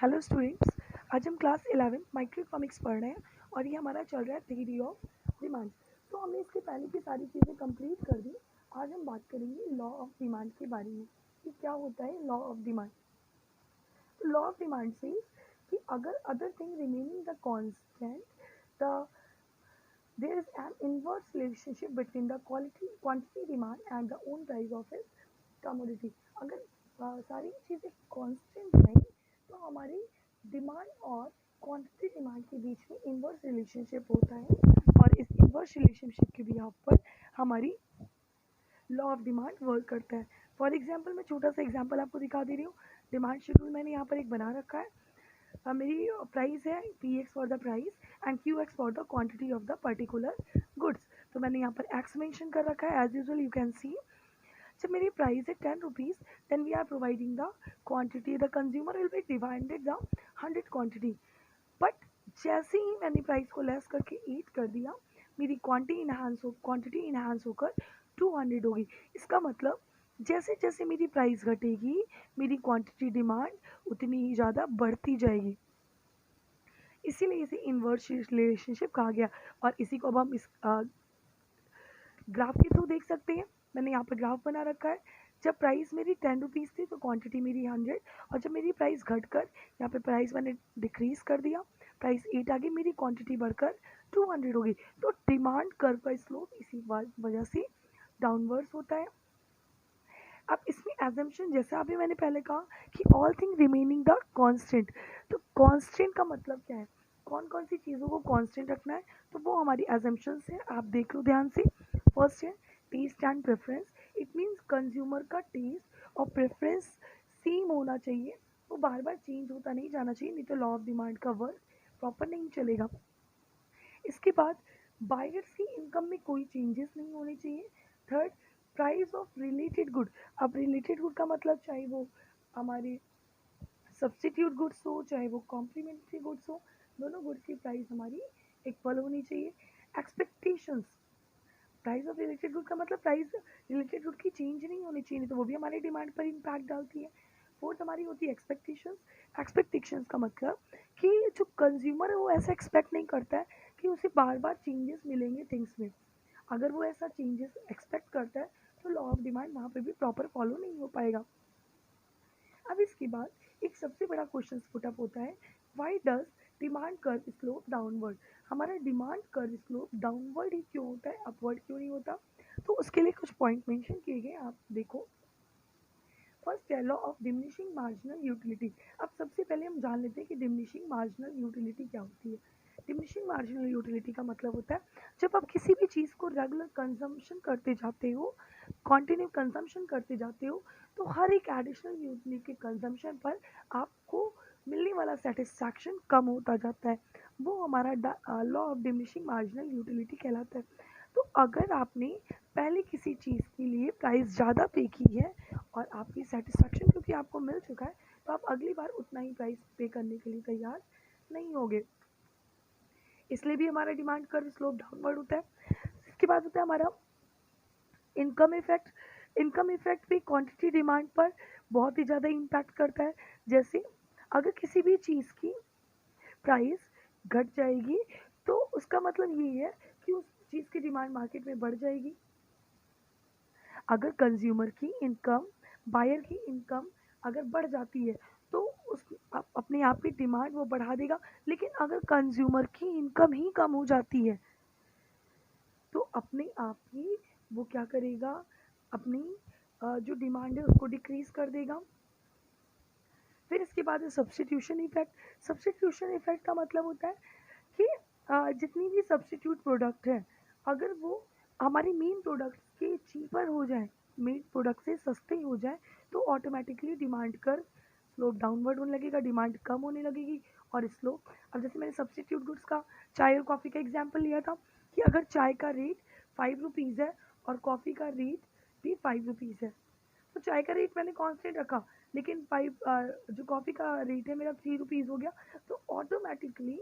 Hello students. आज हम class 11 micro economics पढ़ रहे हैं और ये हमारा चल रहा है थ्योरी ऑफ डिमांड। तो हमने इसके पहले की सारी चीज़ें कंप्लीट कर दी। आज हम बात करेंगे लॉ ऑफ डिमांड के बारे में कि क्या होता है लॉ ऑफ डिमांड। तो लॉ ऑफ डिमांड से कि अगर other thing remaining the constant the there is an inverse relationship between the quantity demand and the own price of its commodity। अगर सारी चीज़ें कांस्टेंट रहें तो हमारी डिमांड और क्वांटिटी डिमांड के बीच में इन्वर्स रिलेशनशिप होता है और इस इन्वर्स रिलेशनशिप के बिहाफ पर हमारी लॉ ऑफ डिमांड वर्क करता है। फॉर एग्जाम्पल मैं छोटा सा एग्जाम्पल आपको दिखा दे रही हूँ। डिमांड शेड्यूल मैंने यहाँ पर एक बना रखा है। मेरी प्राइस है p x for the price and Q x for the quantity of the particular goods. तो मैंने यहाँ पर एक्स मेंशन कर रखा है। As usual you can see जब मेरी प्राइस है 10 rupees then we are providing the quantity. The consumer will be divided the 100 quantity. But जैसे ही मैंने प्राइस को लेस करके 8 कर दिया मेरी क्वांटिटी इन्हांस होकर 200 होगी। इसका मतलब जैसे जैसे मेरी प्राइस घटेगी मेरी क्वांटिटी डिमांड उतनी ही ज़्यादा बढ़ती जाएगी। इसीलिए इसे इन्वर्स रिलेशनशिप कहा गया और इसी को अब हम इस ग्राफ के थ्रू देख सकते हैं। मैंने यहाँ पर ग्राफ बना रखा है। जब प्राइस मेरी 10 रुपीज़ थी तो क्वांटिटी मेरी 100 और जब मेरी प्राइस घटकर यहाँ पे प्राइस मैंने डिक्रीज़ कर दिया, प्राइस 8 आ गई, मेरी क्वांटिटी बढ़कर 200 होगी। तो डिमांड कर्व का स्लोप इसी वजह से डाउनवर्ड्स होता है। अब इसमें एजम्पशन जैसा अभी मैंने पहले कहा कि all thing remaining the constant. तो कांस्टेंट का मतलब क्या है, कौन कौन सी चीज़ों को कांस्टेंट रखना है, तो वो हमारी एजम्पशंस है। आप देख लो ध्यान से। फर्स्ट है test and preference. It means consumer का टेस्ट और प्रेफरेंस सेम होना चाहिए, वो बार बार चेंज होता नहीं जाना चाहिए, नहीं तो लॉ ऑफ डिमांड का वर्क प्रॉपर नहीं चलेगा। इसके बाद बायर्स की इनकम में कोई चेंजेस नहीं होने चाहिए। Third price of related good. अब रिलेटेड गुड का मतलब चाहे वो हमारे सब्सटीट्यूट गुड्स हो चाहे वो कॉम्प्लीमेंट्री गुड्स हो, दोनों गुड्स की प्राइस हमारी इक्वल होनी चाहिए। Expectations, price of related good का मतलब प्राइस रिलेटेड गुड की चेंज नहीं होनी चाहिए, तो वो भी हमारी डिमांड पर इम्पैक्ट डालती है। फोर्थ हमारी होती है एक्सपेक्टेशंस। एक्सपेक्टेशंस का मतलब कि जो कंज्यूमर है वो ऐसा एक्सपेक्ट नहीं करता है कि उसे बार बार चेंजेस मिलेंगे थिंग्स में। अगर वो ऐसा चेंजेस एक्सपेक्ट करता है तो लॉ ऑफ डिमांड वहाँ पे भी प्रॉपर फॉलो नहीं हो पाएगा। अब इसके बाद एक सबसे बड़ा क्वेश्चन पुट अप होता है, why does demand curve slope downward. हमारा डिमांड कर्व स्लोप डाउनवर्ड ही क्यों होता है, अपवर्ड क्यों नहीं होता। तो उसके लिए कुछ पॉइंट मेंशन किए गए, आप देखो। फर्स्ट है law of diminishing marginal utility. अब सबसे पहले हम जान लेते हैं कि डिमिनिशिंग मार्जिनल यूटिलिटी क्या होती है। डिमिनिशिंग मार्जिनल यूटिलिटी का मतलब होता है जब आप किसी भी चीज़ को रेगुलर कंजम्पशन करते जाते हो, कॉन्टिन्यू कंजम्पशन करते जाते हो, तो हर एक एडिशनल यूनिट के कंजम्पशन पर आपको मिलने वाला सेटिस्फैक्शन कम होता जाता है। वो हमारा law of diminishing marginal utility कहलाता है। तो अगर आपने पहले किसी चीज़ के लिए प्राइस ज़्यादा पे की है और आपकी सेटिस्फैक्शन क्योंकि आपको मिल चुका है, तो आप अगली बार उतना ही प्राइस पे करने के लिए तैयार नहीं होगे। इसलिए भी हमारा डिमांड कर्व स्लोप डाउनवर्ड होता है। इसके बाद होता है हमारा इनकम इफेक्ट। इनकम इफेक्ट भी क्वांटिटी डिमांड पर बहुत ही ज़्यादा इम्पैक्ट करता है। जैसे अगर किसी भी चीज़ की प्राइस घट जाएगी तो उसका मतलब ये है कि उस चीज़ की डिमांड मार्केट में बढ़ जाएगी। अगर कंज्यूमर की इनकम, बायर की इनकम अगर बढ़ जाती है तो उस अपने आप की डिमांड वो बढ़ा देगा। लेकिन अगर कंज्यूमर की इनकम ही कम हो जाती है तो अपने आप ही वो क्या करेगा, अपनी जो डिमांड है उसको डिक्रीज कर देगा। फिर इसके बाद है सब्सटीट्यूशन इफेक्ट। सब्सटीट्यूशन इफेक्ट का मतलब होता है कि जितनी भी सब्सटीट्यूट प्रोडक्ट है अगर वो हमारी मेन प्रोडक्ट के चीपर हो जाए, मेन प्रोडक्ट से सस्ते हो जाए, तो ऑटोमेटिकली डिमांड कर स्लोप डाउनवर्ड होने लगेगा, डिमांड कम होने लगेगी और स्लोप। अब जैसे मैंने सब्सटीट्यूट गुड्स का चाय और कॉफ़ी का एग्जांपल लिया था कि अगर चाय का रेट 5 रुपीज़ है और कॉफ़ी का रेट भी 5 रुपीज़ है, तो चाय का रेट मैंने कांस्टेंट रखा लेकिन जो कॉफ़ी का रेट है मेरा 3 रुपीज़ हो गया, तो ऑटोमेटिकली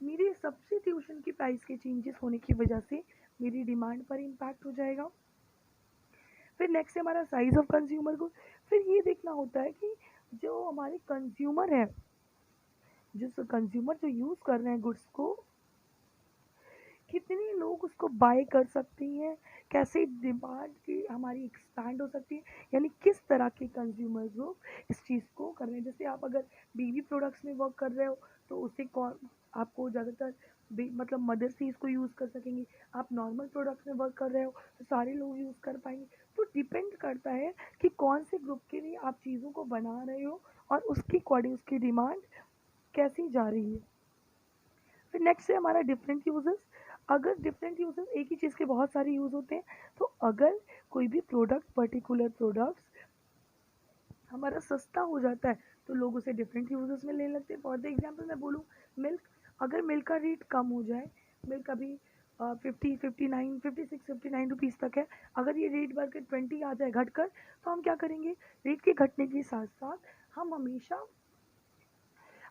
मेरी सब्सटीट्यूशन की प्राइस के चेंजेस होने की वजह से मेरी डिमांड पर इम्पैक्ट हो जाएगा। फिर नेक्स्ट है हमारा साइज़ ऑफ कंज्यूमर को। फिर ये देखना होता है कि जो हमारे कंज्यूमर है जो कंज्यूमर जो यूज़ कर रहे हैं गुड्स को, कितने लोग उसको बाय कर सकते हैं, कैसे डिमांड की हमारी एक्सपैंड हो सकती है, यानी किस तरह के कंज्यूमर ग्रुप इस चीज़ को कर रहे हैं। जैसे आप अगर बेबी प्रोडक्ट्स में वर्क कर रहे हो तो उससे कौन आपको ज़्यादातर मतलब मदर्स ही इसको यूज़ कर सकेंगे। आप नॉर्मल प्रोडक्ट्स में वर्क कर रहे हो तो सारे लोग यूज़ कर पाएंगे। तो डिपेंड करता है कि कौन से ग्रुप के लिए आप चीज़ों को बना रहे हो और उसकी अकॉर्डिंग उसकी डिमांड कैसी जा रही है। फिर नेक्स्ट है हमारा डिफरेंट यूजेस। अगर डिफरेंट यूजेस, एक ही चीज़ के बहुत सारे यूज़ होते हैं, तो अगर कोई भी प्रोडक्ट पर्टिकुलर प्रोडक्ट्स हमारा सस्ता हो जाता है तो लोग उसे डिफरेंट यूजेस में लेने लगते हैं। फॉर द एग्जाम्पल मैं बोलूँ, मिल्क, अगर मिल्क का रेट कम हो जाए, मिल्क अभी 59 रुपीज़ तक है, अगर ये रेट बढ़ के 20 आ जाए घटकर, तो हम क्या करेंगे, रेट के घटने के साथ साथ हम हमेशा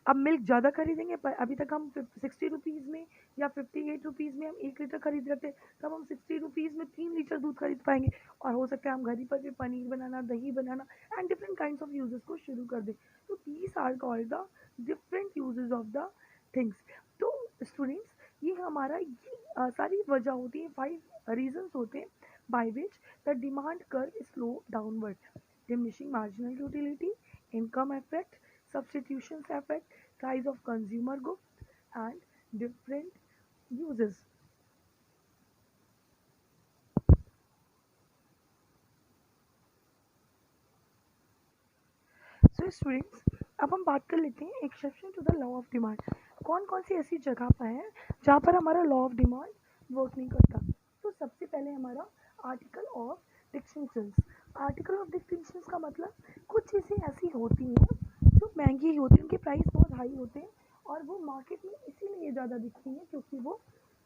अब मिल्क ज़्यादा खरीदेंगे। पर अभी तक हम 60 रुपीज़ में या 58 रुपीज़ में हम 1 लीटर खरीद रहे थे, तब हम 60 रुपीज़ में 3 लीटर दूध खरीद पाएंगे। और हो सकता है हम घर ही पर भी पनीर बनाना, दही बनाना and different kinds of uses को शुरू कर दें। तो these are called the different uses of the things. तो स्टूडेंट्स, ये हमारा ये सारी वजह होती है, 5 रीजन्स होते हैं by which the demand curve is slow downward. diminishing marginal utility, income effect, substitutions effect, rise of consumer goods, and different uses. So students, अब हम बात कर लेते हैं exception to the law of demand. कौन कौन सी ऐसी जगह पर है जहाँ पर हमारा लॉ ऑफ डिमांड वर्क नहीं करता। तो सबसे पहले हमारा article of distinctions. Article of distinctions का मतलब कुछ चीज़ें ऐसी होती हैं जो महंगी होती हैं, उनके प्राइस बहुत हाई होते हैं और वो मार्केट में इसीलिए ज़्यादा दिखती हैं क्योंकि वो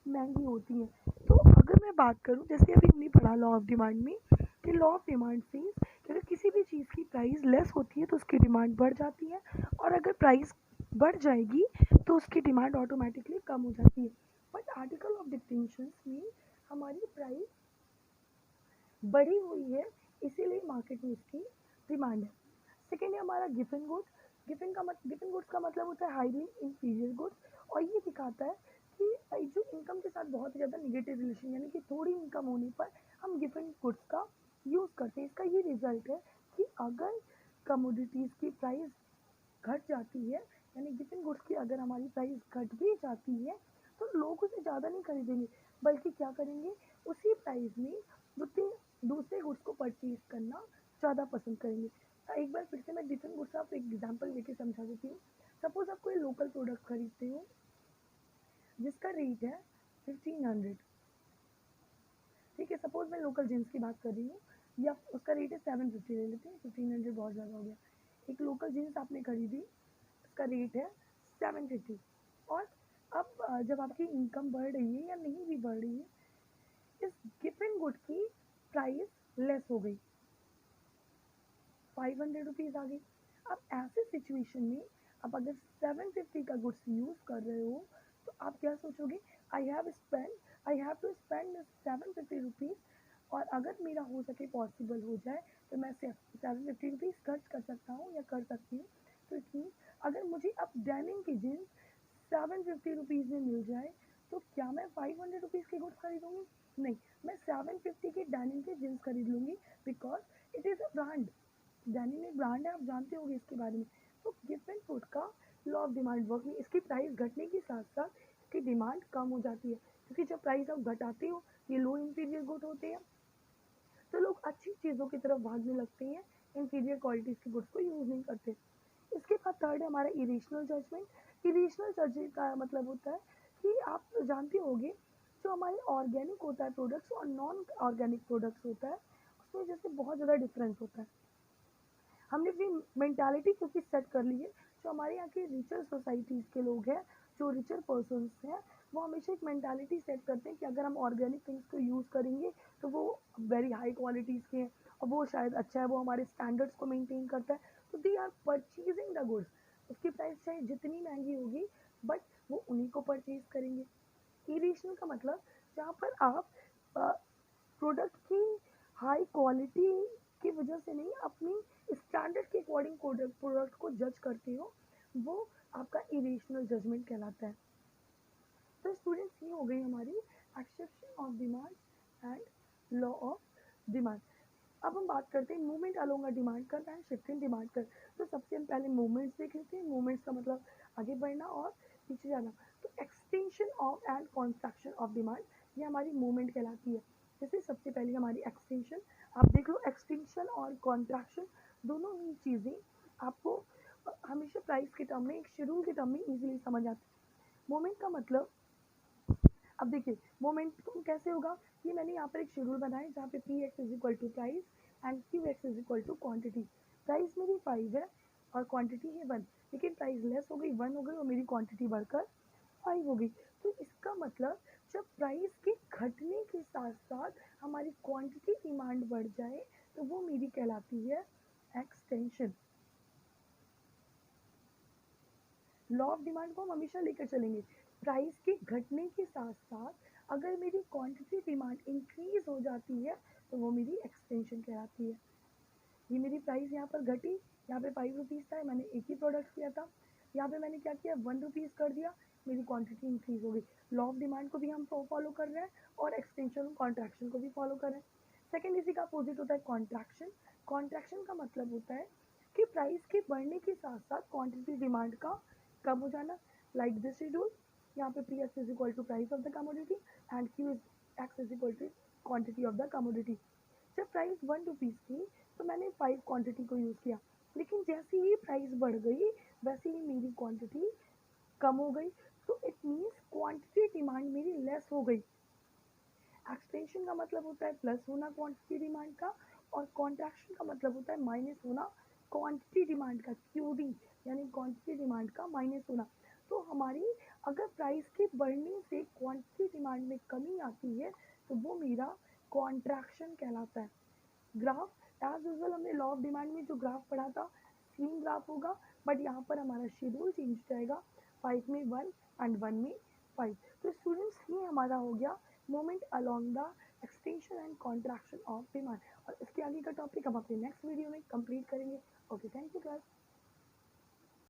महंगी होती हैं। तो अगर मैं बात करूँ, जैसे अभी हमने पढ़ा लॉ ऑफ डिमांड में कि लॉ ऑफ डिमांड से अगर किसी भी चीज़ की प्राइस लेस होती है तो उसकी डिमांड बढ़ जाती है, और अगर प्राइस बढ़ जाएगी तो उसकी डिमांड ऑटोमेटिकली कम हो जाती है। बट आर्टिकल ऑफ डिस्टिंक्शंस में हमारी प्राइस बढ़ी हुई है, इसीलिए मार्केट में इसकी डिमांड है। सेकेंड है हमारा गिवन गुड। गिवन गुड्स का मतलब होता है हाईली इंफीरियर गुड्स, और ये दिखाता है कि जो इनकम के साथ बहुत ही ज़्यादा निगेटिव रिलेशन, यानी कि थोड़ी इनकम होने पर हम गिवन गुड्स का यूज़ करते हैं। इसका ये रिजल्ट है कि अगर कमोडिटीज़ की प्राइस घट जाती है, यानी गिवन गुड्स की अगर हमारी प्राइस घट भी जाती है तो लोग उसे ज़्यादा नहीं खरीदेंगे, बल्कि क्या करेंगे, उसी प्राइस में दूसरे दूसरे गुड्स को परचेज करना ज़्यादा पसंद करेंगे। एक बार फिर से मैं गिवन गुड्स का आप एक एग्जाम्पल लेके समझा देती हूँ। सपोज आप कोई लोकल प्रोडक्ट खरीदते हो जिसका रेट है 1500, ठीक है, सपोज मैं लोकल जीन्स की बात कर रही हूँ, या उसका रेट है 750, ले लेते हैं, 1500 बहुत ज़्यादा हो गया। एक लोकल जीन्स आपने खरीदी, उसका रेट है 750, और अब जब आपकी इनकम बढ़ रही है या नहीं भी बढ़ रही है, इस गिवन गुड की प्राइस लेस हो गई, 500 रुपीज़ आ गई। अब ऐसे सिचुएशन में आप अगर 750 का गुड्स यूज़ कर रहे हो तो आप क्या सोचोगे, I have to spend 750 rupees, और अगर मेरा हो सके पॉसिबल हो जाए तो मैं 750 रुपीज़ खर्च कर सकता हूँ या कर सकती हूँ। तो इट मीन्स अगर मुझे अब डेनिम की जीन्स 750 रुपीज़ में मिल जाए तो क्या मैं 500 रुपीज़ के गुड्स खरीदूंगी? नहीं, मैं 750 के डेनिम के जीन्स खरीद लूँगी, because it is a brand. Denim एक ब्रांड है, आप जानते होंगे इसके बारे में। तो गिवन फूड का लॉ ऑफ डिमांड वर्क में इसकी प्राइस घटने के साथ साथ इसकी डिमांड कम हो जाती है, क्योंकि जब प्राइस आप घटाते हो, ये लो इंफीरियर गुड होते हैं, तो लोग अच्छी चीज़ों की तरफ भागने लगते हैं, इंफीरियर क्वालिटीज़ के गुड्स को यूज़ नहीं करते। इसके बाद थर्ड है हमारा इरेशनल जजमेंट। इरेशनल जजमेंट का मतलब होता है कि आप जानते होंगे, जो हमारे ऑर्गेनिक होता है प्रोडक्ट्स और नॉन ऑर्गेनिक प्रोडक्ट्स होता है, उसमें जैसे बहुत ज़्यादा डिफरेंस होता है। हमने अपनी मेंटालिटी क्योंकि सेट कर ली है, जो हमारे यहाँ के रिचर सोसाइटीज़ के लोग हैं, जो रिचर पर्सनस हैं, वो हमेशा एक मेंटालिटी सेट करते हैं कि अगर हम ऑर्गेनिक थिंग्स को यूज़ करेंगे तो वो वेरी हाई क्वालिटीज़ के हैं और वो शायद अच्छा है, वो हमारे स्टैंडर्ड्स को मेंटेन करता है, तो they are purchasing the goods. उसकी प्राइस चाहे जितनी महंगी होगी, बट वो उन्हीं को परचेज करेंगे। इरेशनल का मतलब जहाँ पर आप प्रोडक्ट की हाई क्वालिटी की वजह से नहीं, अपनी स्टैंडर्ड के अकॉर्डिंग प्रोडक्ट को जज करते हो, वो आपका इरेशनल जजमेंट कहलाता है। तो स्टूडेंट्स ये हो गई हमारी exception of demand and law of demand. अब हम बात करते हैं मूवमेंट अलोंग अ डिमांड कर एंड शिफ्टिंग डिमांड कर। तो सबसे हम पहले मूवमेंट्स देख लेते हैं। मूवमेंट्स का मतलब आगे बढ़ना और पीछे जाना। तो extension of and contraction of demand, ये हमारी मूवमेंट कहलाती है। जैसे सबसे पहले हमारी एक्सटेंशन, आप देख लो एक्सटेंशन और कॉन्ट्रैक्शन दोनों ही चीज़ें आपको हमेशा प्राइस के टर्म में, एक शेड्यूल के टर्म में इजीली समझ आती है। मोमेंट का मतलब, अब देखिए मोमेंटम कैसे होगा, ये मैंने यहाँ पर एक शेड्यूल बनाया जहाँ पे P X is equal to price and Q X is equal to quantity. Price मेरी 5 है और क्वांटिटी है 1, लेकिन प्राइस लेस हो गई 1 हो गई और मेरी क्वांटिटी बढ़कर 5 हो गई। तो इसका मतलब जब प्राइस के घटने के साथ साथ हमारी क्वांटिटी डिमांड बढ़ जाए तो वो मेरी कहलाती है एक्सटेंशन। लॉ ऑफ डिमांड को हम हमेशा लेकर चलेंगे। प्राइस के घटने के साथ साथ अगर मेरी क्वांटिटी डिमांड इंक्रीज हो जाती है तो वो मेरी एक्सटेंशन कहलाती है। ये मेरी प्राइस यहाँ पर घटी, यहाँ पे 5 रुपीज़ था, मैंने एक ही प्रोडक्ट किया था, यहाँ पे मैंने क्या किया 1 रुपीज़ कर दिया, मेरी क्वांटिटी इंक्रीज हो गई। लॉ ऑफ डिमांड को भी हम फॉलो कर रहे हैं और एक्सटेंशन कॉन्ट्रैक्शन को भी फॉलो कर रहे हैं। सेकेंड इसी का अपोजिट होता है कॉन्ट्रैक्शन। कॉन्ट्रैक्शन का मतलब होता है कि प्राइस के बढ़ने के साथ साथ क्वांटिटी डिमांड का कम हो जाना। लाइक दिस शेड्यूल, यहाँ पे P X is equal to price of the commodity and Q is X is equal to quantity of the commodity. जब प्राइस 1 रुपीज़ थी तो मैंने 5 क्वांटिटी को यूज़ किया, लेकिन जैसे ही प्राइस बढ़ गई वैसे ही मेरी क्वांटिटी कम हो गई। तो इट मीन्स क्वांटिटी डिमांड मेरी लेस हो गई। एक्सटेंशन का मतलब होता है प्लस होना क्वांटिटी डिमांड का, और कॉन्ट्रैक्शन का मतलब होता है माइनस होना क्वांटिटी डिमांड का, क्यूडी यानी क्वांटिटी डिमांड का माइनस होना। तो हमारी अगर प्राइस के बढ़ने से क्वांटिटी डिमांड में कमी आती है तो वो मेरा कॉन्ट्रैक्शन कहलाता है। ग्राफ एज यूजल हमने लॉ ऑफ डिमांड में जो ग्राफ पढ़ा था सेम ग्राफ होगा, बट यहाँ पर हमारा शेड्यूल चेंज हो जाएगा, 5 में 1 एंड 1 में 5। तो स्टूडेंट्स ये हमारा हो गया moment along the extension and contraction of demand, और इसके आगे का टॉपिक हम अपने नेक्स्ट वीडियो में कंप्लीट करेंगे। Okay, thank you class.